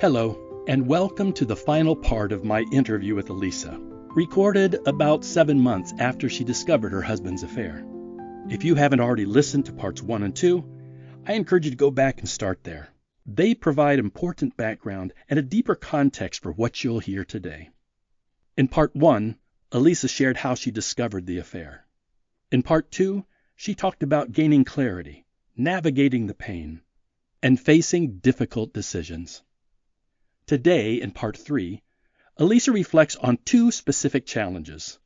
Hello, and welcome to the final part of my interview with Elisa, recorded about 7 months after she discovered her husband's affair. If you haven't already listened to parts 1 and 2, I encourage you to go back and start there. They provide important background and a deeper context for what you'll hear today. In part 1, Elisa shared how she discovered the affair. In part 2, she talked about gaining clarity, navigating the pain, and facing difficult decisions. Today, in part 3, Elisa reflects on 2 specific challenges: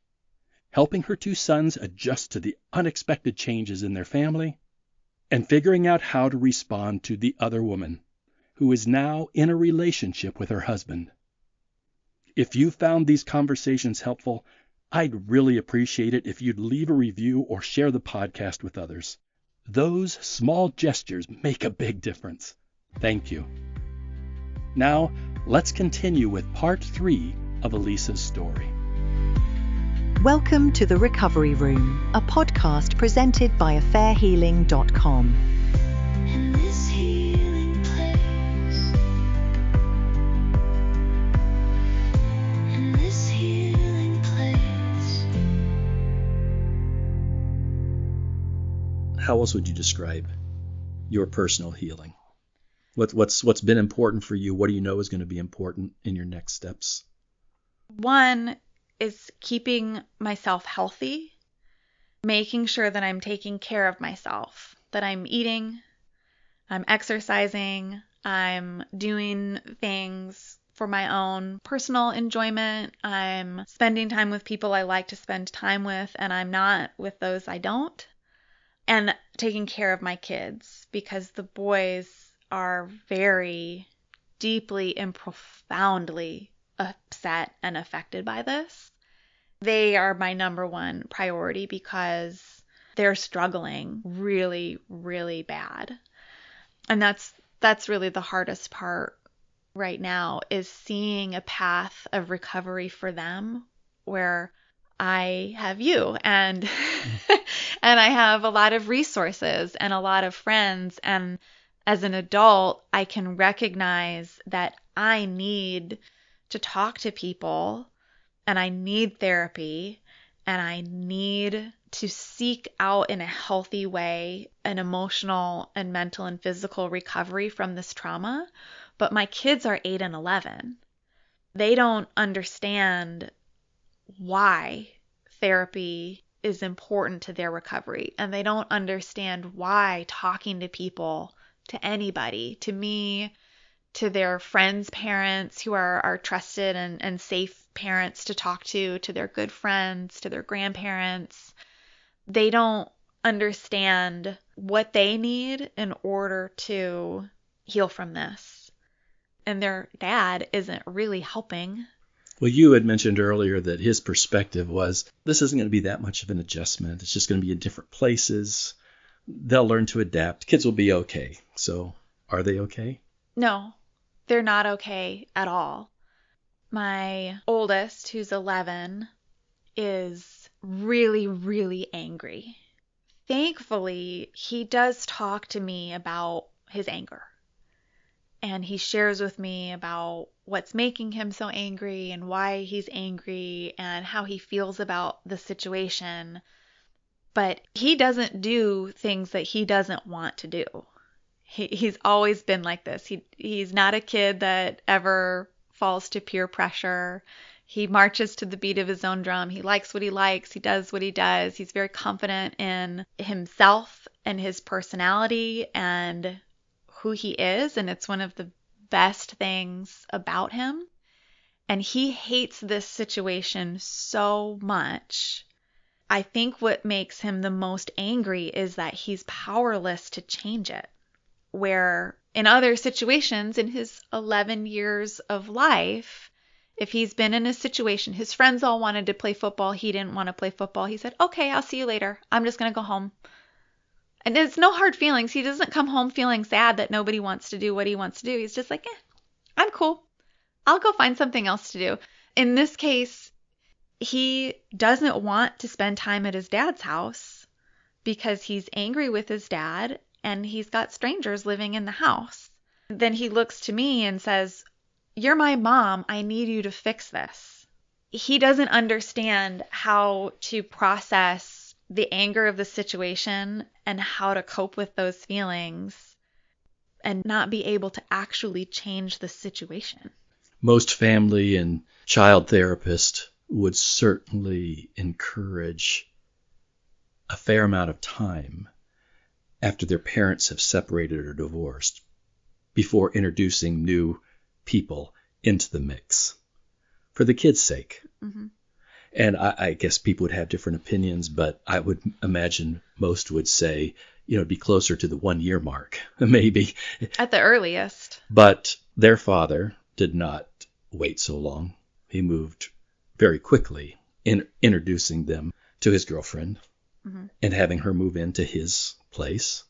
helping her 2 sons adjust to the unexpected changes in their family, and figuring out how to respond to the other woman, who is now in a relationship with her husband. If you found these conversations helpful, I'd really appreciate it if you'd leave a review or share the podcast with others. Those small gestures make a big difference. Thank you. Now, let's continue with part 3 of Elisa's story. Welcome to The Recovery Room, a podcast presented by affairhealing.com. In this healing place, in this healing place. How else would you describe your personal healing? What's been important for you? What do you know is going to be important in your next steps? One is keeping myself healthy, making sure that I'm taking care of myself, that I'm eating, I'm exercising, I'm doing things for my own personal enjoyment, I'm spending time with people I like to spend time with, and I'm not with those I don't, and taking care of my kids, because the boys are very deeply and profoundly upset and affected by this. They are my number one priority because they're struggling really, really bad. And that's really the hardest part right now, is seeing a path of recovery for them where I have you and and I have a lot of resources and a lot of friends, and as an adult, I can recognize that I need to talk to people, and I need therapy, and I need to seek out in a healthy way an emotional and mental and physical recovery from this trauma. But my kids are 8 and 11. They don't understand why therapy is important to their recovery, and they don't understand why talking to people, to anybody, to me, to their friends' parents who are trusted and safe parents to talk to their good friends, to their grandparents. They don't understand what they need in order to heal from this. And their dad isn't really helping. Well, you had mentioned earlier that his perspective was, this isn't going to be that much of an adjustment. It's just going to be in different places. They'll learn to adapt. Kids will be okay. So are they okay? No, they're not okay at all. My oldest, who's 11, is really, really angry. Thankfully, he does talk to me about his anger. And he shares with me about what's making him so angry and why he's angry and how he feels about the situation. But he doesn't do things that he doesn't want to do. He's always been like this. He's not a kid that ever falls to peer pressure. He marches to the beat of his own drum. He likes what he likes. He does what he does. He's very confident in himself and his personality and who he is. And it's one of the best things about him. And he hates this situation so much. I think what makes him the most angry is that he's powerless to change it. Where in other situations in his 11 years of life, if he's been in a situation, his friends all wanted to play football, he didn't want to play football. He said, okay, I'll see you later. I'm just going to go home. And it's no hard feelings. He doesn't come home feeling sad that nobody wants to do what he wants to do. He's just like, I'm cool. I'll go find something else to do. In this case, he doesn't want to spend time at his dad's house because he's angry with his dad and he's got strangers living in the house. Then he looks to me and says, you're my mom. I need you to fix this. He doesn't understand how to process the anger of the situation and how to cope with those feelings and not be able to actually change the situation. Most family and child therapists would certainly encourage a fair amount of time after their parents have separated or divorced before introducing new people into the mix for the kids' sake. Mm-hmm. And I guess people would have different opinions, but I would imagine most would say, it'd be closer to the 1 year mark, maybe. At the earliest. But their father did not wait so long. He moved very quickly in introducing them to his girlfriend and having her move into his place.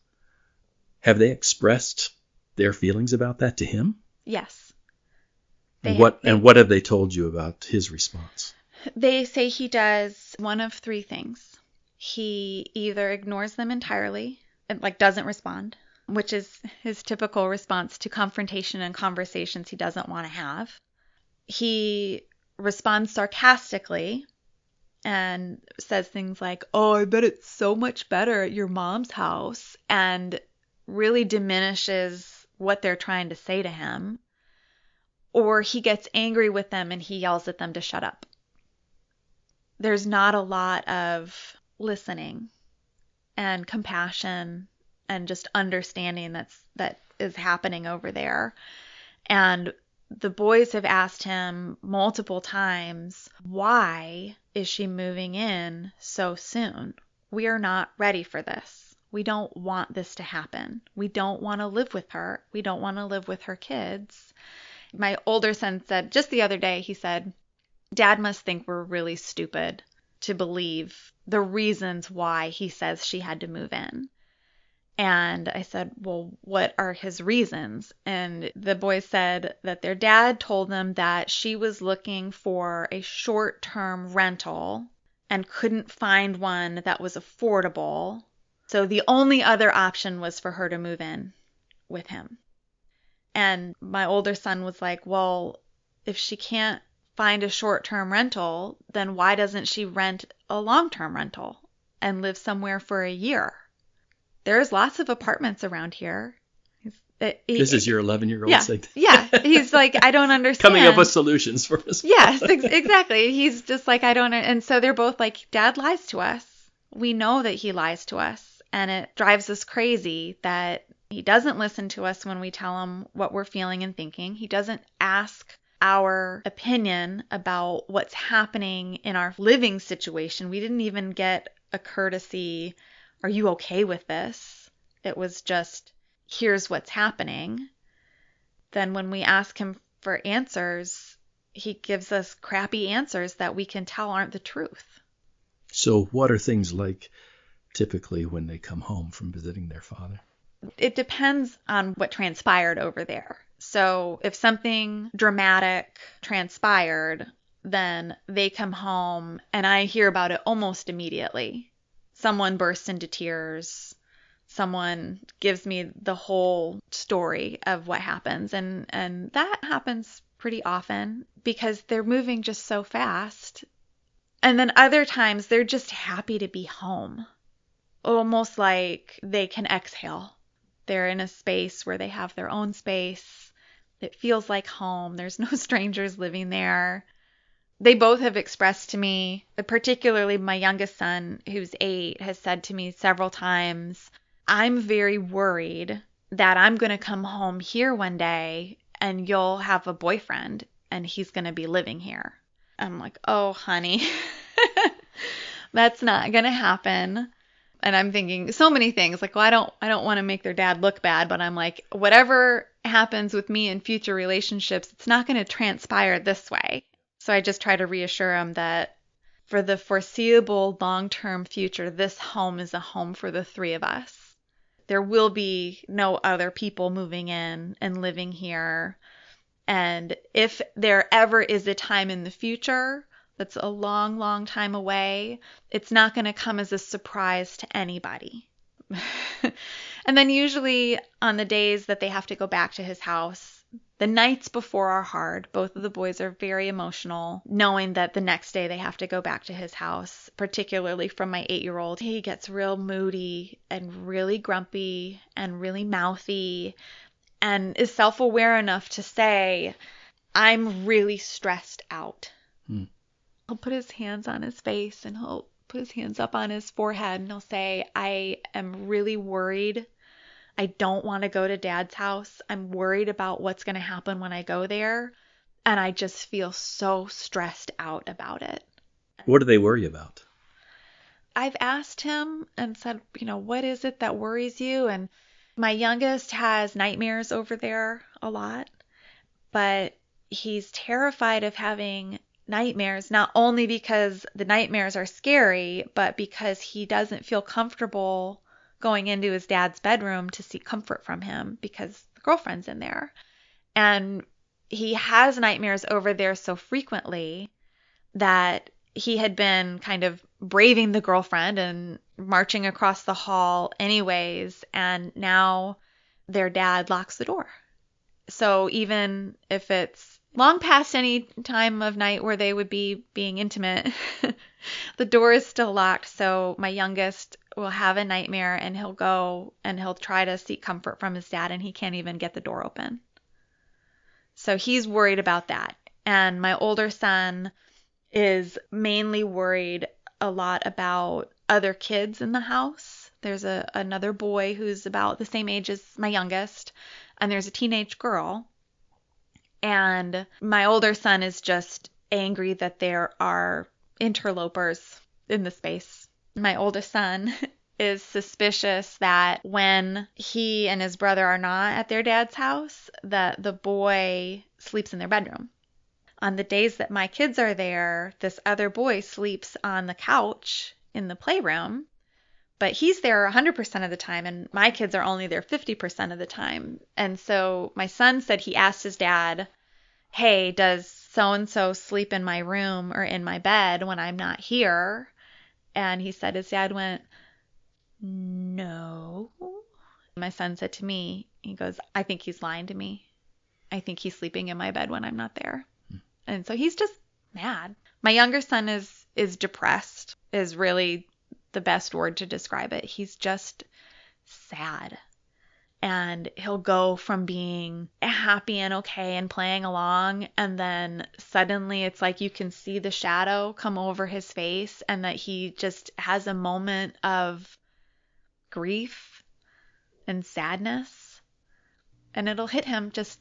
Have they expressed their feelings about that to him? Yes. And what have they told you about his response? They say he does one of three things. He either ignores them entirely, and doesn't respond, which is his typical response to confrontation and conversations he doesn't want to have. He responds sarcastically and says things like, "Oh, I bet it's so much better at your mom's house," and really diminishes what they're trying to say to him. Or he gets angry with them and he yells at them to shut up. There's not a lot of listening and compassion and just understanding that is happening over there. And the boys have asked him multiple times, why is she moving in so soon? We are not ready for this. We don't want this to happen. We don't want to live with her. We don't want to live with her kids. My older son said just the other day, he said, Dad must think we're really stupid to believe the reasons why he says she had to move in. And I said, well, what are his reasons? And the boys said that their dad told them that she was looking for a short-term rental and couldn't find one that was affordable. So the only other option was for her to move in with him. And my older son was like, well, if she can't find a short-term rental, then why doesn't she rent a long-term rental and live somewhere for a year? There's lots of apartments around here. This is your 11-year-old saying that? Yeah. He's like, I don't understand. Coming up with solutions for us. Yes, exactly. He's just like, I don't. And so they're both like, Dad lies to us. We know that he lies to us. And it drives us crazy that he doesn't listen to us when we tell him what we're feeling and thinking. He doesn't ask our opinion about what's happening in our living situation. We didn't even get a courtesy, are you okay with this? It was just, here's what's happening. Then when we ask him for answers, he gives us crappy answers that we can tell aren't the truth. So what are things like typically when they come home from visiting their father? It depends on what transpired over there. So if something dramatic transpired, then they come home and I hear about it almost immediately. Someone bursts into tears. Someone gives me the whole story of what happens. And that happens pretty often because they're moving just so fast. And then other times they're just happy to be home. Almost like they can exhale. They're in a space where they have their own space. It feels like home. There's no strangers living there. They both have expressed to me, particularly my youngest son, who's 8, has said to me several times, I'm very worried that I'm going to come home here one day and you'll have a boyfriend and he's going to be living here. I'm like, oh, honey, that's not going to happen. And I'm thinking so many things like, well, I don't want to make their dad look bad, but I'm like, whatever happens with me in future relationships, it's not going to transpire this way. So I just try to reassure him that for the foreseeable long-term future, this home is a home for the three of us. There will be no other people moving in and living here. And if there ever is a time in the future that's a long, long time away, it's not going to come as a surprise to anybody. And then usually on the days that they have to go back to his house, The nights before are hard. Both of the boys are very emotional, knowing that the next day they have to go back to his house, particularly from my 8-year-old. He gets real moody and really grumpy and really mouthy and is self-aware enough to say, I'm really stressed out. He'll put his hands on his face and he'll put his hands up on his forehead and he'll say, I am really worried. I don't want to go to Dad's house. I'm worried about what's going to happen when I go there. And I just feel so stressed out about it. What do they worry about? I've asked him and said, what is it that worries you? And my youngest has nightmares over there a lot, but he's terrified of having nightmares, not only because the nightmares are scary, but because he doesn't feel comfortable going into his dad's bedroom to seek comfort from him because the girlfriend's in there. And he has nightmares over there so frequently that he had been kind of braving the girlfriend and marching across the hall anyways, and now their dad locks the door. So even if it's long past any time of night where they would be being intimate, the door is still locked. So my youngest will have a nightmare and he'll go and he'll try to seek comfort from his dad and he can't even get the door open. So he's worried about that. And my older son is mainly worried a lot about other kids in the house. There's another boy who's about the same age as my youngest, and there's a teenage girl. And my older son is just angry that there are interlopers in the space. My oldest son is suspicious that when he and his brother are not at their dad's house, that the boy sleeps in their bedroom. On the days that my kids are there, this other boy sleeps on the couch in the playroom, but he's there 100% of the time, and my kids are only there 50% of the time. And so my son said he asked his dad, hey, does so-and-so sleep in my room or in my bed when I'm not here? And he said his dad went, no. My son said to me, he goes, I think he's lying to me. I think he's sleeping in my bed when I'm not there. And so he's just mad. My younger son is depressed, is really the best word to describe it. He's just sad. And he'll go from being happy and okay and playing along, and then suddenly it's like you can see the shadow come over his face and that he just has a moment of grief and sadness. And it'll hit him just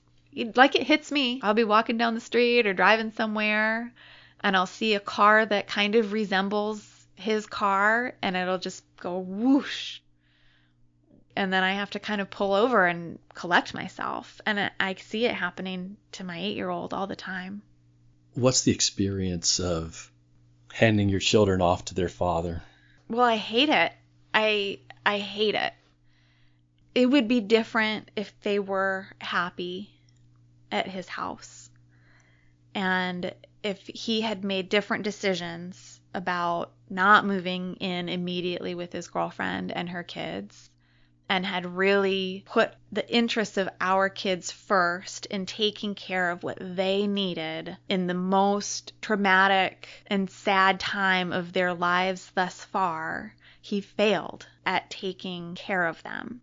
like it hits me. I'll be walking down the street or driving somewhere, and I'll see a car that kind of resembles his car, and it'll just go whoosh. And then I have to kind of pull over and collect myself. And I see it happening to my 8-year-old all the time. What's the experience of handing your children off to their father? Well, I hate it. I hate it. It would be different if they were happy at his house. And if he had made different decisions about not moving in immediately with his girlfriend and her kids, and had really put the interests of our kids first in taking care of what they needed in the most traumatic and sad time of their lives thus far, he failed at taking care of them.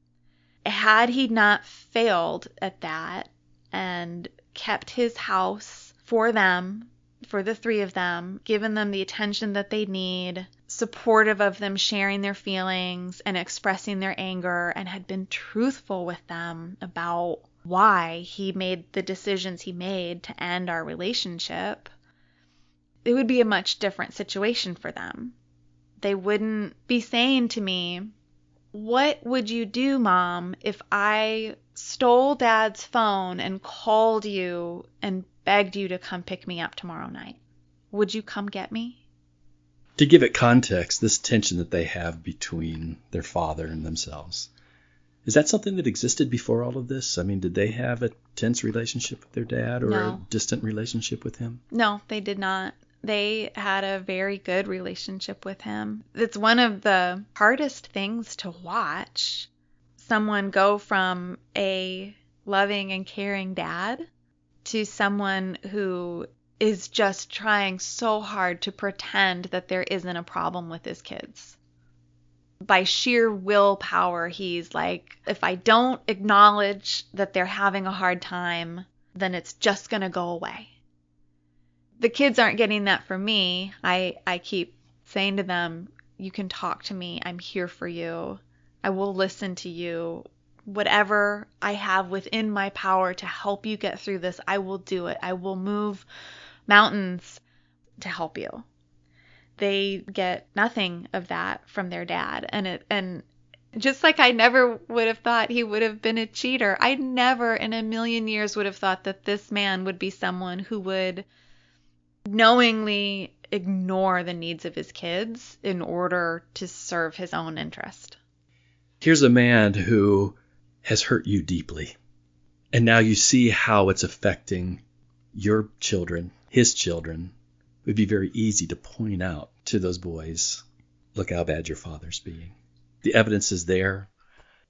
Had he not failed at that and kept his house for them, for the 3 of them, given them the attention that they need, supportive of them sharing their feelings and expressing their anger, and had been truthful with them about why he made the decisions he made to end our relationship, it would be a much different situation for them. They wouldn't be saying to me, what would you do, Mom, if I stole Dad's phone and called you and begged you to come pick me up tomorrow night? Would you come get me? To give it context, this tension that they have between their father and themselves, is that something that existed before all of this? I mean, did they have a tense relationship with their dad or a distant relationship with him? No, they did not. They had a very good relationship with him. It's one of the hardest things to watch. Someone go from a loving and caring dad to someone who is just trying so hard to pretend that there isn't a problem with his kids. By sheer willpower, he's like, if I don't acknowledge that they're having a hard time, then it's just going to go away. The kids aren't getting that from me. I keep saying to them, you can talk to me. I'm here for you. I will listen to you. Whatever I have within my power to help you get through this, I will do it. I will move mountains to help you. They get nothing of that from their dad. And just like I never would have thought he would have been a cheater, I never in a million years would have thought that this man would be someone who would knowingly ignore the needs of his kids in order to serve his own interest. Here's a man who has hurt you deeply, and now you see how it's affecting your children, his children. It would be very easy to point out to those boys, look how bad your father's being. The evidence is there.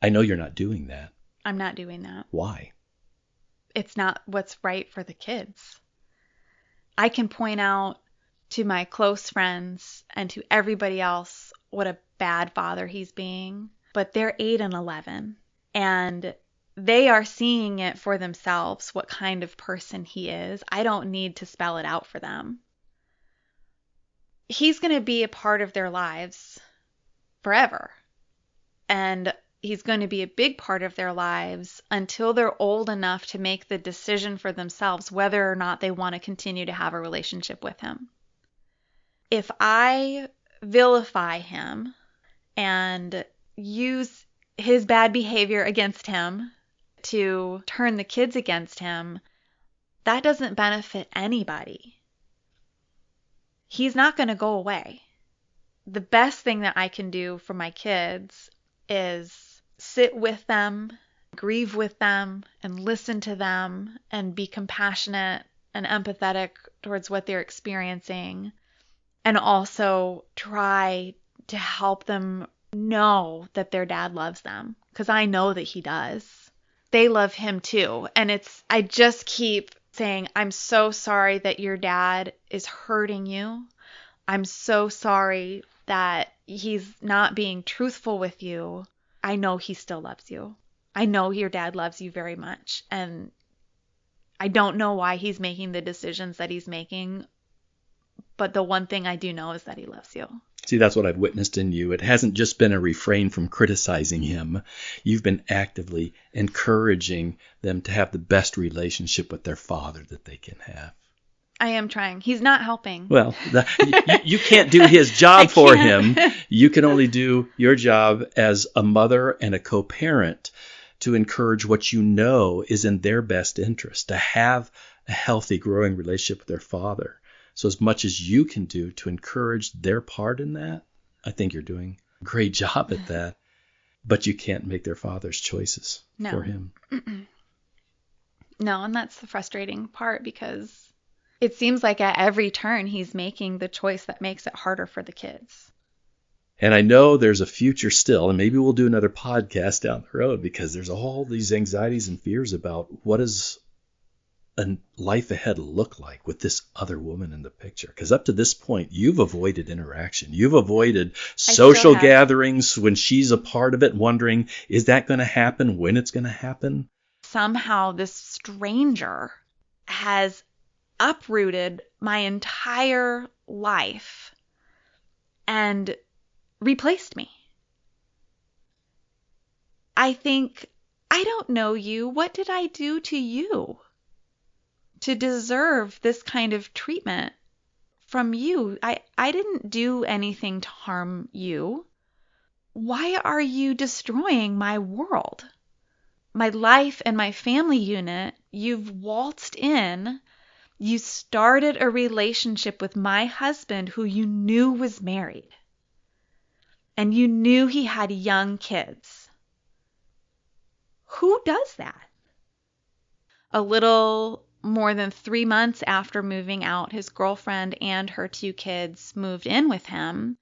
I know you're not doing that. I'm not doing that. Why? It's not what's right for the kids. I can point out to my close friends and to everybody else what a bad father he's being, but they're 8 and 11, and they are seeing it for themselves, what kind of person he is. I don't need to spell it out for them. He's going to be a part of their lives forever, and he's going to be a big part of their lives until they're old enough to make the decision for themselves whether or not they want to continue to have a relationship with him. If I vilify him and use his bad behavior against him to turn the kids against him, that doesn't benefit anybody. He's not going to go away. The best thing that I can do for my kids is sit with them, grieve with them, and listen to them, and be compassionate and empathetic towards what they're experiencing, and also try to help them know that their dad loves them, because I know that he does. They love him too, and I just keep saying, I'm so sorry that your dad is hurting you. I'm so sorry that he's not being truthful with you. I know he still loves you. I know your dad loves you very much. And I don't know why he's making the decisions that he's making. But the one thing I do know is that he loves you. See, that's what I've witnessed in you. It hasn't just been a refrain from criticizing him. You've been actively encouraging them to have the best relationship with their father that they can have. I am trying. He's not helping. Well, you can't do his job for him. You can only do your job as a mother and a co-parent to encourage what you know is in their best interest, to have a healthy, growing relationship with their father. So as much as you can do to encourage their part in that, I think you're doing a great job at that. But you can't make their father's choices for him. No, and that's the frustrating part, because it seems like at every turn he's making the choice that makes it harder for the kids. And I know there's a future still, and maybe we'll do another podcast down the road, because there's all these anxieties and fears about what does a life ahead look like with this other woman in the picture. Because up to this point, you've avoided interaction. You've avoided social gatherings when she's a part of it, wondering, is that going to happen, when it's going to happen? Somehow this stranger has uprooted my entire life and replaced me. I think, I don't know you. What did I do to you to deserve this kind of treatment from you? I didn't do anything to harm you. Why are you destroying my world? My life and my family unit, you've waltzed in. You started a relationship with my husband who you knew was married. And you knew he had young kids. Who does that? A little more than 3 months after moving out, his girlfriend and her 2 kids moved in with him.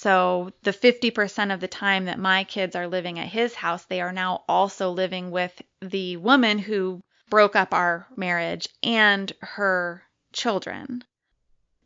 So the 50% of the time that my kids are living at his house, they are now also living with the woman who broke up our marriage and her children.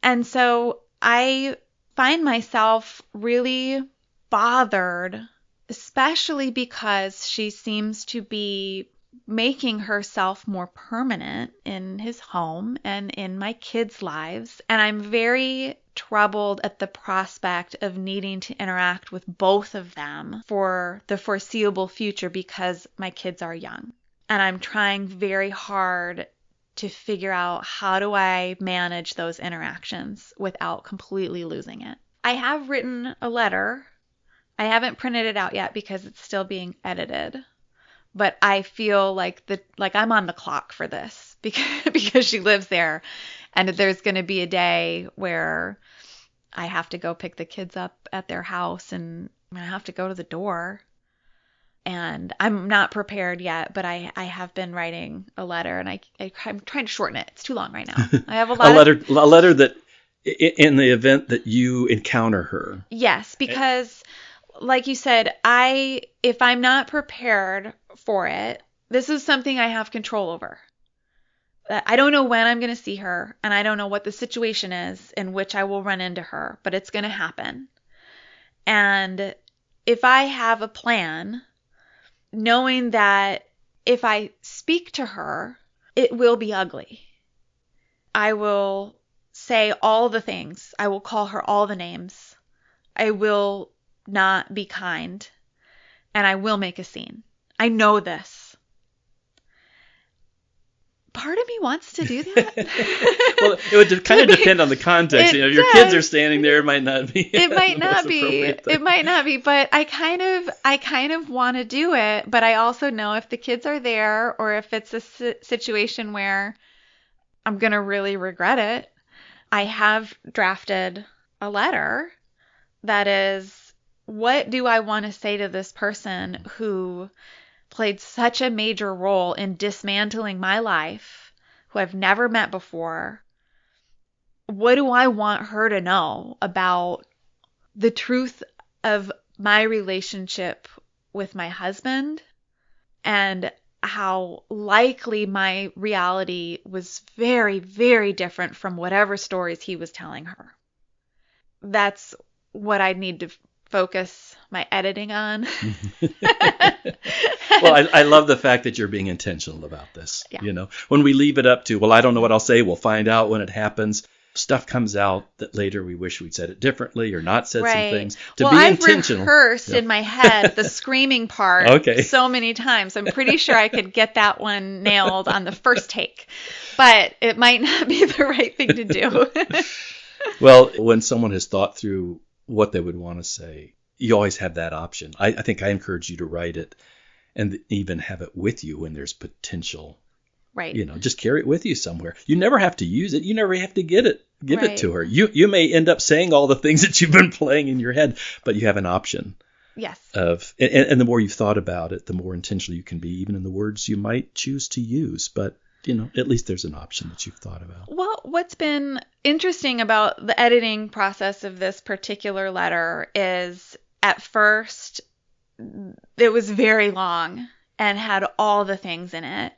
And so I find myself really bothered, especially because she seems to be making herself more permanent in his home and in my kids' lives. And I'm very troubled at the prospect of needing to interact with both of them for the foreseeable future because my kids are young. And I'm trying very hard to figure out how do I manage those interactions without completely losing it. I have written a letter. I haven't printed it out yet because it's still being edited. But I feel like I'm on the clock for this because she lives there, and there's going to be a day where I have to go pick the kids up at their house, and I have to go to the door. And I'm not prepared yet, but I have been writing a letter, and I'm trying to shorten it. It's too long right now. I have a letter that, in the event that you encounter her. Yes, because like you said, if I'm not prepared for it, this is something I have control over. I don't know when I'm going to see her, and I don't know what the situation is in which I will run into her, but it's going to happen. And if I have a plan, knowing that if I speak to her, it will be ugly. I will say all the things. I will call her all the names. I will not be kind, and I will make a scene. I know this. Part of me wants to do that. Well, it would kind of depend on the context. If your kids are standing there, it might not be. It might not be. It might not be. But I kind of want to do it. But I also know if the kids are there, or if it's a situation where I'm gonna really regret it, I have drafted a letter that is, what do I want to say to this person who played such a major role in dismantling my life, who I've never met before? What do I want her to know about the truth of my relationship with my husband, and how likely my reality was very, very different from whatever stories he was telling her? That's what I need to focus my editing on. Well, I love the fact that you're being intentional about this. Yeah. When we leave it up to, well, I don't know what I'll say, we'll find out when it happens. Stuff comes out that later we wish we'd said it differently or not said some things. I've rehearsed in my head the screaming part so many times. I'm pretty sure I could get that one nailed on the first take, but it might not be the right thing to do. Well, when someone has thought through what they would want to say, you always have that option. I think I encourage you to write it and even have it with you when there's potential. Right. Just carry it with you somewhere. You never have to use it. You never have to give it to her. You may end up saying all the things that you've been playing in your head, but you have an option. Yes. And the more you've thought about it, the more intentional you can be, even in the words you might choose to use. But at least there's an option that you've thought about. Well, what's been interesting about the editing process of this particular letter is, at first, it was very long and had all the things in it.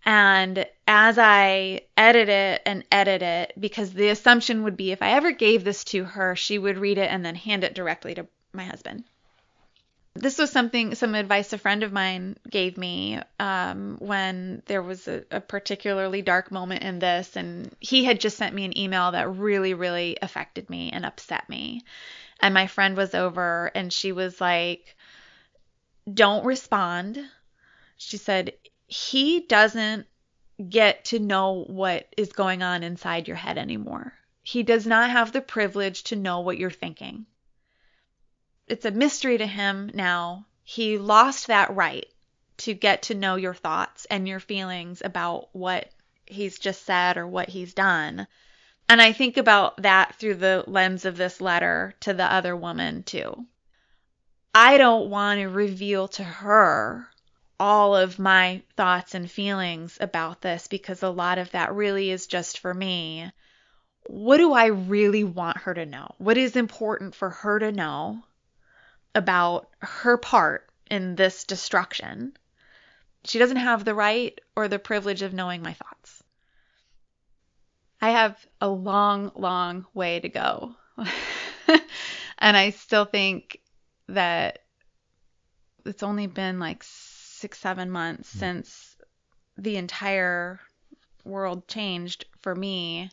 And as I edit it, because the assumption would be if I ever gave this to her, she would read it and then hand it directly to my husband. This was some advice a friend of mine gave me when there was a particularly dark moment in this, and he had just sent me an email that really, really affected me and upset me. And my friend was over, and she was like, "Don't respond." She said, "He doesn't get to know what is going on inside your head anymore. He does not have the privilege to know what you're thinking. It's a mystery to him now. He lost that right to get to know your thoughts and your feelings about what he's just said or what he's done." And I think about that through the lens of this letter to the other woman too. I don't want to reveal to her all of my thoughts and feelings about this, because a lot of that really is just for me. what do I really want her to know? What is important for her to know about her part in this destruction? She doesn't have the right or the privilege of knowing my thoughts. I have a long, long way to go. And I still think that it's only been like 6-7 months since the entire world changed for me.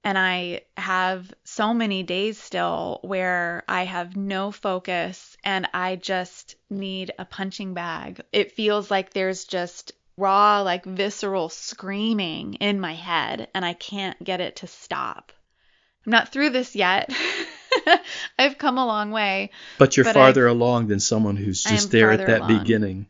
And I have so many days still where I have no focus and I just need a punching bag. It feels like there's just raw, like visceral screaming in my head and I can't get it to stop. I'm not through this yet. I've come a long way. But you're farther along than someone who's just there at that beginning.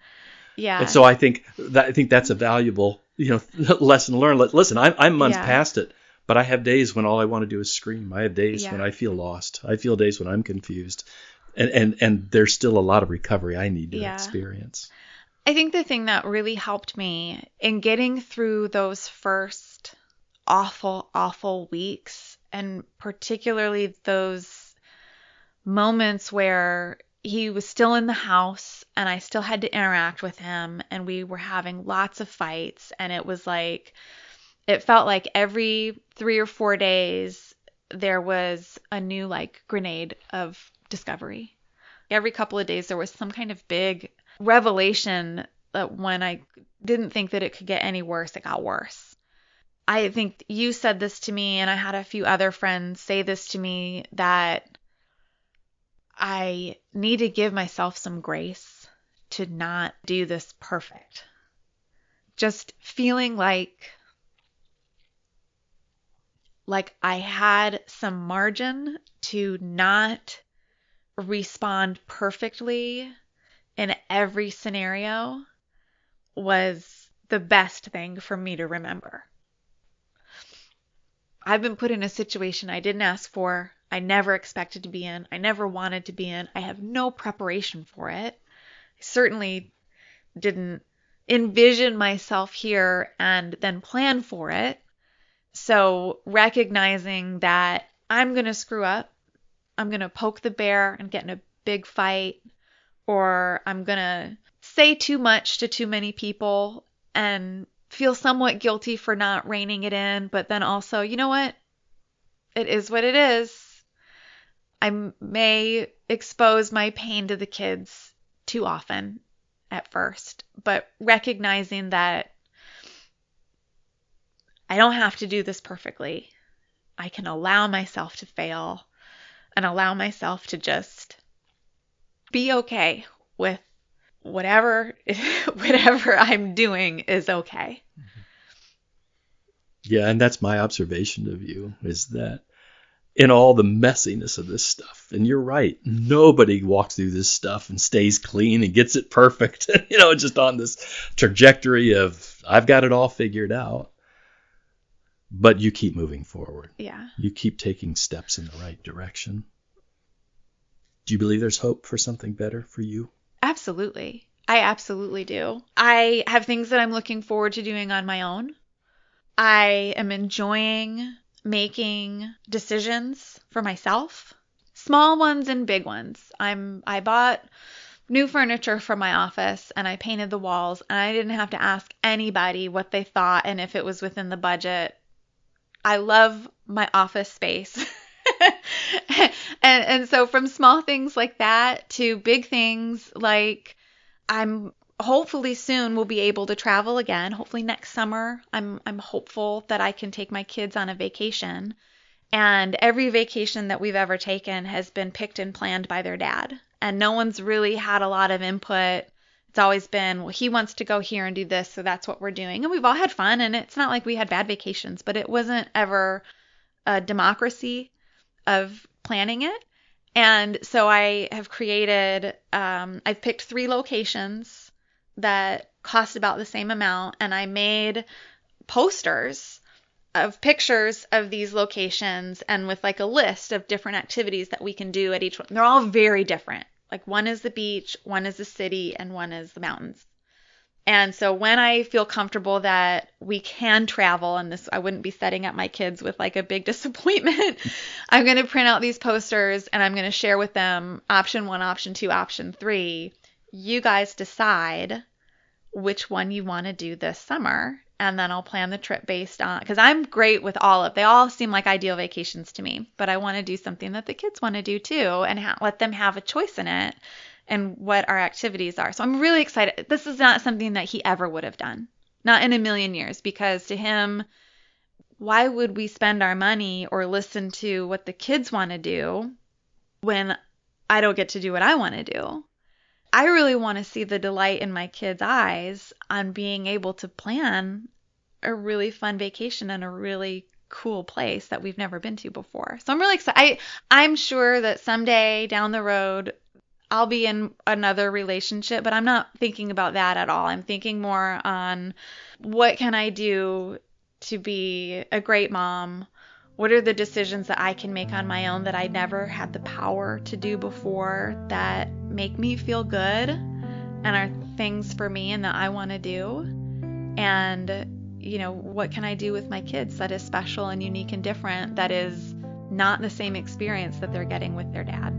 Yeah. And so I think that's a valuable, lesson learned. Listen, I'm months past it. But I have days when all I want to do is scream. I have days when I feel lost. I feel days when I'm confused. And there's still a lot of recovery I need to experience. I think the thing that really helped me in getting through those first awful, awful weeks, and particularly those moments where he was still in the house and I still had to interact with him and we were having lots of fights, and it felt like every 3 or 4 days there was a new grenade of discovery. Every couple of days there was some kind of big revelation that when I didn't think that it could get any worse, it got worse. I think you said this to me, and I had a few other friends say this to me, that I need to give myself some grace to not do this perfect. Just feeling like I had some margin to not respond perfectly in every scenario was the best thing for me to remember. I've been put in a situation I didn't ask for. I never expected to be in. I never wanted to be in. I have no preparation for it. I certainly didn't envision myself here and then plan for it. So recognizing that I'm going to screw up, I'm going to poke the bear and get in a big fight, or I'm going to say too much to too many people and feel somewhat guilty for not reining it in, but then also, you know what? It is what it is. I may expose my pain to the kids too often at first, but recognizing that I don't have to do this perfectly. I can allow myself to fail and allow myself to just be okay with whatever I'm doing is okay. Yeah, and that's my observation of you, is that in all the messiness of this stuff, and you're right, nobody walks through this stuff and stays clean and gets it perfect, just on this trajectory of I've got it all figured out. But you keep moving forward. Yeah. You keep taking steps in the right direction. Do you believe there's hope for something better for you? Absolutely. I absolutely do. I have things that I'm looking forward to doing on my own. I am enjoying making decisions for myself, small ones and big ones. I bought new furniture for my office and I painted the walls, and I didn't have to ask anybody what they thought and if it was within the budget. I love my office space. and so from small things like that to big things like I'm hopefully soon will be able to travel again. Hopefully next summer. I'm hopeful that I can take my kids on a vacation. And every vacation that we've ever taken has been picked and planned by their dad. And no one's really had a lot of input. It's always been, well, he wants to go here and do this, so that's what we're doing. And we've all had fun, and it's not like we had bad vacations, but it wasn't ever a democracy of planning it. And so I have created, I've picked 3 locations that cost about the same amount, and I made posters of pictures of these locations and with a list of different activities that we can do at each one. They're all very different. One is the beach, one is the city, and one is the mountains. And so when I feel comfortable that we can travel, and this, I wouldn't be setting up my kids with like a big disappointment, I'm going to print out these posters and I'm going to share with them option 1, option 2, option 3. You guys decide which one you want to do this summer. And then I'll plan the trip based on, because I'm great with they all seem like ideal vacations to me, but I want to do something that the kids want to do too, and let them have a choice in it and what our activities are. So I'm really excited. This is not something that he ever would have done, not in a million years, because to him, why would we spend our money or listen to what the kids want to do when I don't get to do what I want to do? I really want to see the delight in my kids' eyes on being able to plan a really fun vacation in a really cool place that we've never been to before. So I'm really excited. I'm sure that someday down the road, I'll be in another relationship, but I'm not thinking about that at all. I'm thinking more on what can I do to be a great mom? What are the decisions that I can make on my own that I never had the power to do before that make me feel good and are things for me and that I want to do? And, what can I do with my kids that is special and unique and different, that is not the same experience that they're getting with their dad?